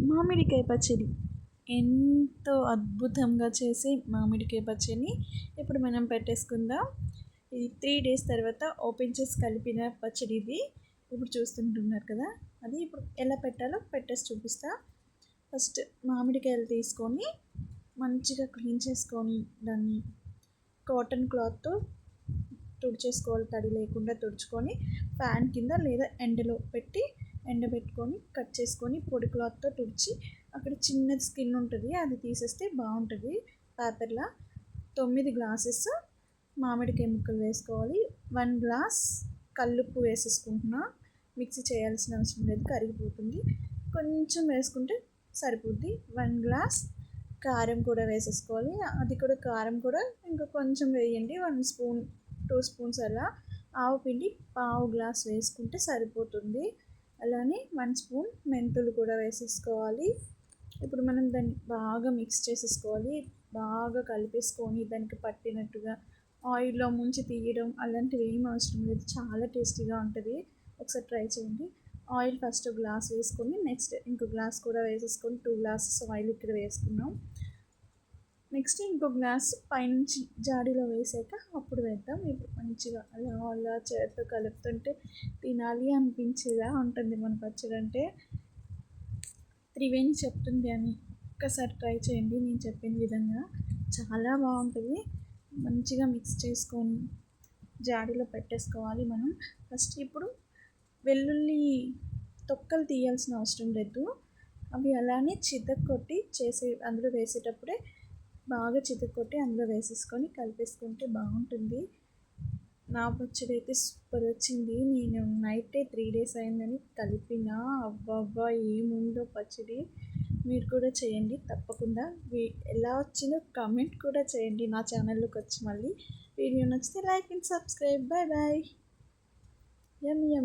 మామిడికాయ పచ్చడి ఎంతో అద్భుతంగా చేసే మామిడికాయ పచ్చడిని ఇప్పుడు మనం పెట్టేసుకుందాం. ఇది 3 days తర్వాత ఓపెన్ చేసి కలిపిన పచ్చడి ఇది. ఇప్పుడు చూస్తుంటున్నారు కదా, అది ఇప్పుడు ఎలా పెట్టాలో పెట్టేసి చూపిస్తా. ఫస్ట్ మామిడికాయలు తీసుకొని మంచిగా క్లీన్ చేసుకొని దాన్ని కాటన్ క్లాత్తో తుడిచేసుకోవాలి, తడి లేకుండా తుడుచుకొని ఫ్యాన్ కింద లేదా ఎండలో పెట్టి ఎండబెట్టుకొని కట్ చేసుకొని పొడి క్లాత్తో తుడిచి అక్కడ చిన్న స్కిన్ ఉంటుంది అది తీసేస్తే బాగుంటుంది. పేపర్లా 9 గ్లాసెస్ మామిడికాయ ముక్కలు వేసుకోవాలి. 1 గ్లాస్ కల్లుప్పు వేసేసుకుంటున్నా. మిక్సీ చేయాల్సిన అవసరం లేదు, కరిగిపోతుంది. కొంచెం వేసుకుంటే సరిపోద్ది. 1 గ్లాస్ కారం కూడా వేసేసుకోవాలి. అది కూడా కారం కూడా ఇంకా కొంచెం వేయండి, 1 స్పూన్ 2 స్పూన్స్ అలా. ఆవు పిండి 1/2 గ్లాస్ వేసుకుంటే సరిపోతుంది. అలానే 1 స్పూన్ మెంతులు కూడా వేసేసుకోవాలి. ఇప్పుడు మనం దాన్ని బాగా మిక్స్ చేసేసుకోవాలి. బాగా కలిపేసుకొని దానికి పట్టినట్టుగా ఆయిల్లో ముంచి తీయడం అలాంటివి ఏం అవసరం లేదు, చాలా టేస్టీగా ఉంటుంది. ఒకసారి ట్రై చేయండి. ఆయిల్ ఫస్ట్ గ్లాస్ వేసుకొని నెక్స్ట్ ఇంకో గ్లాస్ కూడా వేసేసుకొని 2 గ్లాసెస్ ఆయిల్ ఇక్కడ వేసుకున్నాం. నెక్స్ట్ ఇంకో గ్లాస్ పైనుంచి జాడీలో వేసాక అప్పుడు వేద్దాం. ఇప్పుడు మంచిగా అలా అలా చేతితో కలుపుతుంటే తినాలి అనిపించేలా ఉంటుంది మన పచ్చడి. అంటే త్రివేణి చెప్తుంది అని ఒక్కసారి ట్రై చేయండి నేను చెప్పిన విధంగా, చాలా బాగుంటుంది. మంచిగా మిక్స్ చేసుకొని జాడీలో పెట్టేసుకోవాలి మనం. ఫస్ట్ ఇప్పుడు వెల్లుల్లి తొక్కలు తీయాల్సిన అవసరం లేదు, అవి అలానే చితక్కొట్టి అందులో వేసేటప్పుడే బాగా చితక్కొట్టి అందులో వేసేసుకొని కలిపేసుకుంటే బాగుంటుంది. నా పచ్చడి అయితే సూపర్ వచ్చింది. నేను నైటే 3 days అయిందని కలిపిన. అబ్బబ్బా ఏముందో పచ్చడి. మీరు కూడా చేయండి తప్పకుండా. ఎలా వచ్చిందో కామెంట్ కూడా చేయండి నా ఛానల్లోకి వచ్చి. మళ్ళీ వీడియో నచ్చితే like and subscribe. Bye bye. Yummy yummy.